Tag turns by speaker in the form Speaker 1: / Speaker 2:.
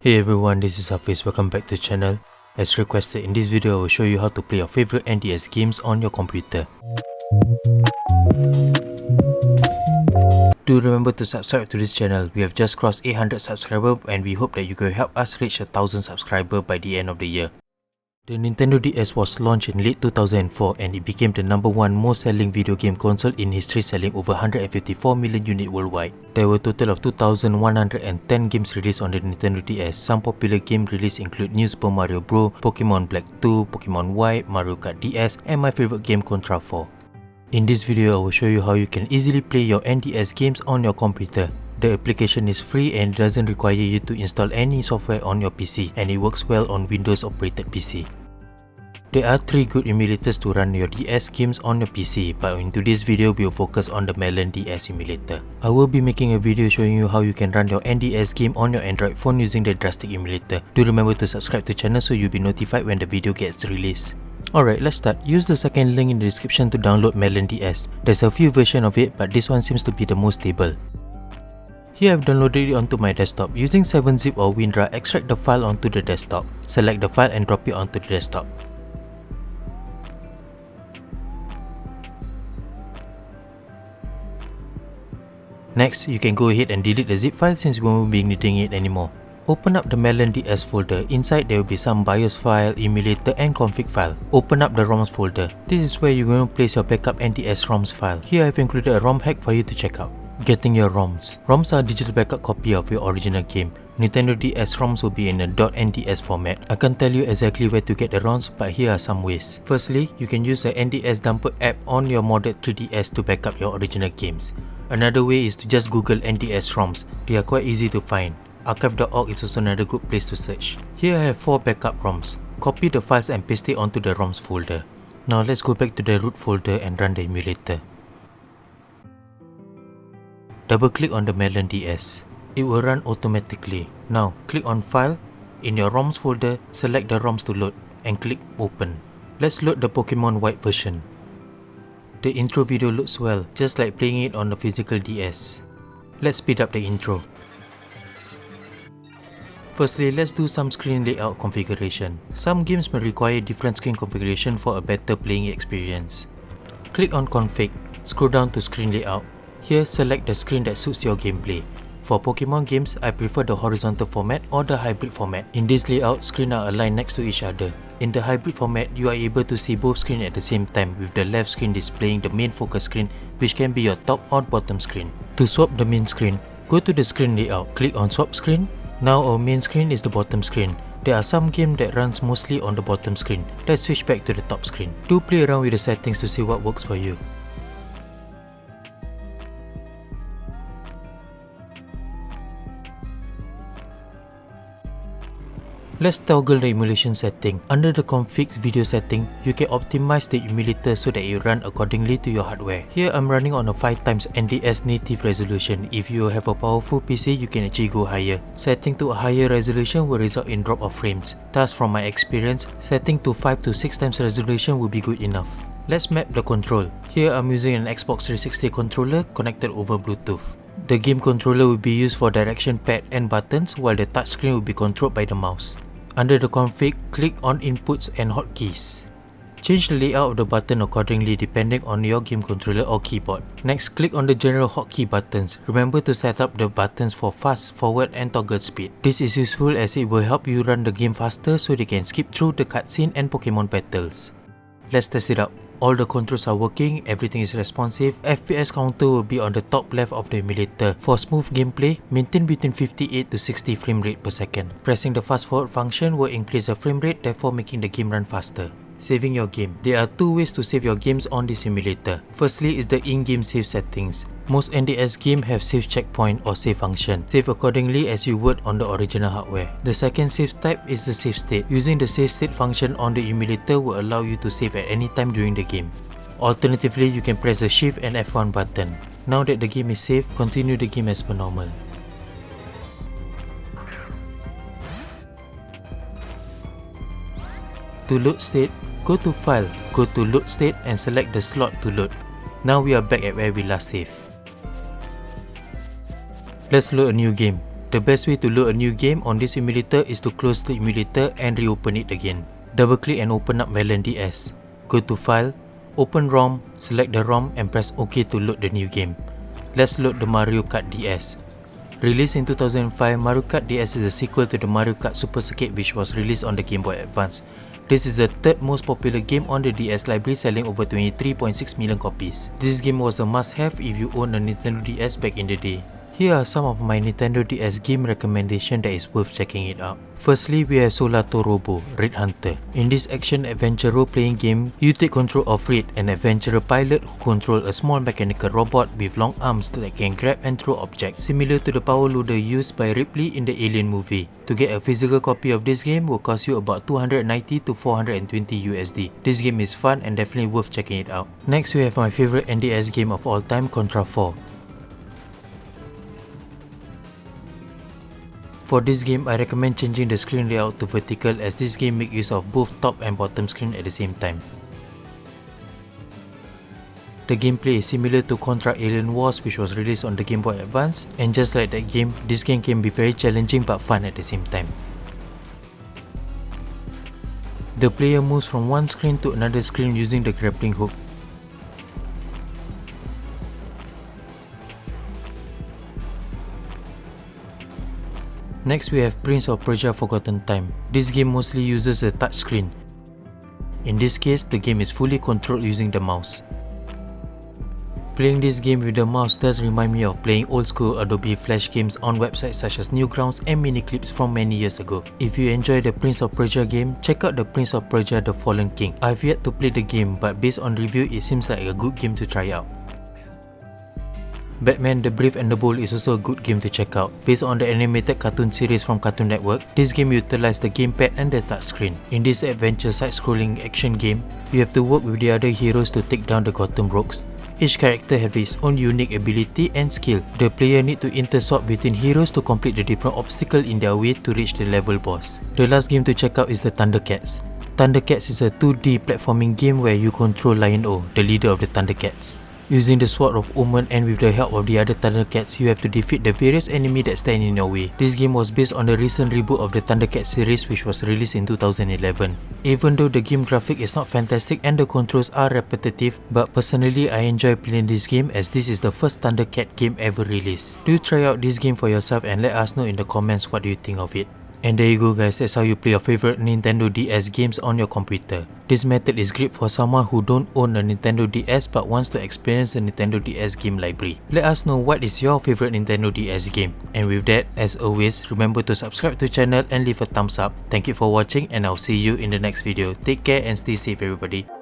Speaker 1: Hey everyone, this is Hafiz. Welcome back to the channel. As requested, in this video I will show you how to play your favorite NDS games on your computer. Do remember to subscribe to this channel. We have just crossed 800 subscribers and we hope that you can help us reach 1000 subscribers by the end of the year. The Nintendo DS was launched in late 2004 and it became the #1 most selling video game console in history, selling over 154 million units worldwide. There were a total of 2,110 games released on the Nintendo DS. Some popular games released include New Super Mario Bros, Pokemon Black 2, Pokemon White, Mario Kart DS, and my favorite game Contra 4. In this video, I will show you how you can easily play your NDS games on your computer. The application is free and doesn't require you to install any software on your PC, and it works well on Windows operated PC. There are 3 good emulators to run your DS games on your PC, but in today's video we will focus on the MelonDS Emulator. I will be making a video showing you how you can run your NDS game on your Android phone using the Drastic Emulator. Do remember to subscribe to the channel so you'll be notified when the video gets released. Alright, let's start. Use the second link in the description to download MelonDS. There's a few versions of it, but this one seems to be the most stable. Here I've downloaded it onto my desktop. Using 7-zip or WinRAR, extract the file onto the desktop. Select the file and drop it onto the desktop. Next, you can go ahead and delete the zip file since we won't be needing it anymore. Open up the MelonDS folder. Inside there will be some BIOS file, emulator and config file. Open up the ROMs folder. This is where you're going to place your backup NDS ROMs file. Here I've included a ROM hack for you to check out. Getting your ROMs. ROMs are a digital backup copy of your original game. Nintendo DS ROMs will be in a .NDS format. I can't tell you exactly where to get the ROMs, but here are some ways. Firstly, you can use the NDS Dumper app on your modded 3DS to backup your original games. Another way is to just Google NDS ROMs. They are quite easy to find. Archive.org is also another good place to search. Here I have 4 backup ROMs. Copy the files and paste it onto the ROMs folder. Now let's go back to the root folder and run the emulator. Double click on the MelonDS. It will run automatically. Now click on File. In your ROMs folder, select the ROMs to load and click Open. Let's load the Pokemon White version. The intro video looks well, just like playing it on the physical DS. Let's speed up the intro. Firstly, let's do some screen layout configuration. Some games may require different screen configuration for a better playing experience. Click on Config, scroll down to Screen Layout. Here, select the screen that suits your gameplay. For Pokemon games, I prefer the horizontal format or the hybrid format. In this layout, screens are aligned next to each other. In the hybrid format, you are able to see both screens at the same time, with the left screen displaying the main focus screen, which can be your top or bottom screen. To swap the main screen, go to the screen layout, click on Swap Screen. Now our main screen is the bottom screen. There are some games that runs mostly on the bottom screen. Let's switch back to the top screen. Do play around with the settings to see what works for you. Let's toggle the emulation setting. Under the config video setting, you can optimize the emulator so that it runs accordingly to your hardware. Here I'm running on a 5x NDS native resolution. If you have a powerful PC, you can actually go higher. Setting to a higher resolution will result in drop of frames. Thus, from my experience, setting to 5 to 6 times resolution will be good enough. Let's map the control. Here I'm using an Xbox 360 controller connected over Bluetooth. The game controller will be used for direction pad and buttons, while the touchscreen will be controlled by the mouse. Under the config, click on Inputs and Hotkeys. Change the layout of the button accordingly depending on your game controller or keyboard. Next, click on the general hotkey buttons. Remember to set up the buttons for fast, forward and toggle speed. This is useful as it will help you run the game faster so they can skip through the cutscene and Pokemon battles. Let's test it out. All the controls are working, everything is responsive. FPS counter will be on the top left of the emulator. For smooth gameplay, maintain between 58 to 60 frame rate per second. Pressing the fast forward function will increase the frame rate, therefore making the game run faster. Saving your game. There are 2 ways to save your games on this emulator. Firstly is the in-game save settings. Most NDS games have save checkpoint or save function. Save accordingly as you would on the original hardware. The second save type is the save state. Using the save state function on the emulator will allow you to save at any time during the game. Alternatively, you can press the Shift and F1 button. Now that the game is saved, continue the game as per normal. To load state, go to File, go to Load State and select the slot to load. Now we are back at where we last saved. Let's load a new game. The best way to load a new game on this emulator is to close the emulator and reopen it again. Double click and open up MelonDS. Go to File, open ROM, select the ROM and press OK to load the new game. Let's load the Mario Kart DS. Released in 2005, Mario Kart DS is a sequel to the Mario Kart Super Circuit which was released on the Game Boy Advance. This is the third most popular game on the DS library, selling over 23.6 million copies. This game was a must-have if you own a Nintendo DS back in the day. Here are some of my Nintendo DS game recommendations that is worth checking it out. Firstly, we have Solatorobo Red Hunter. In this action-adventure role-playing game, you take control of Red, an adventurer pilot who controls a small mechanical robot with long arms that can grab and throw objects, similar to the power loader used by Ripley in the Alien movie. To get a physical copy of this game will cost you about 290 to 420 USD. This game is fun and definitely worth checking it out. Next, we have my favorite NDS game of all time, Contra 4. For this game, I recommend changing the screen layout to vertical as this game makes use of both top and bottom screen at the same time. The gameplay is similar to Contra Alien Wars which was released on the Game Boy Advance, and just like that game, this game can be very challenging but fun at the same time. The player moves from one screen to another screen using the grappling hook. Next, we have Prince of Persia Forgotten Time. This game mostly uses a touchscreen. In this case, the game is fully controlled using the mouse. Playing this game with the mouse does remind me of playing old school Adobe Flash games on websites such as Newgrounds and Miniclips from many years ago. If you enjoy the Prince of Persia game, check out the Prince of Persia The Fallen King. I've yet to play the game, but based on review, it seems like a good game to try out. Batman the Brave and the Bold is also a good game to check out. Based on the animated cartoon series from Cartoon Network, this game utilizes the gamepad and the touchscreen. In this adventure side-scrolling action game, you have to work with the other heroes to take down the Gotham Rogues. Each character has its own unique ability and skill. The player need to interswap between heroes to complete the different obstacles in their way to reach the level boss. The last game to check out is the Thundercats. Thundercats is a 2D platforming game where you control Lion-O, the leader of the Thundercats. Using the Sword of Omen and with the help of the other Thundercats, you have to defeat the various enemies that stand in your way. This game was based on the recent reboot of the Thundercats series which was released in 2011. Even though the game graphic is not fantastic and the controls are repetitive, but personally I enjoy playing this game as this is the first Thundercat game ever released. Do try out this game for yourself and let us know in the comments what do you think of it. And there you go guys, that's how you play your favorite Nintendo DS games on your computer. This method is great for someone who don't own a Nintendo DS but wants to experience the Nintendo DS game library. Let us know what is your favorite Nintendo DS game. And with that, as always, remember to subscribe to the channel and leave a thumbs up. Thank you for watching and I'll see you in the next video. Take care and stay safe everybody.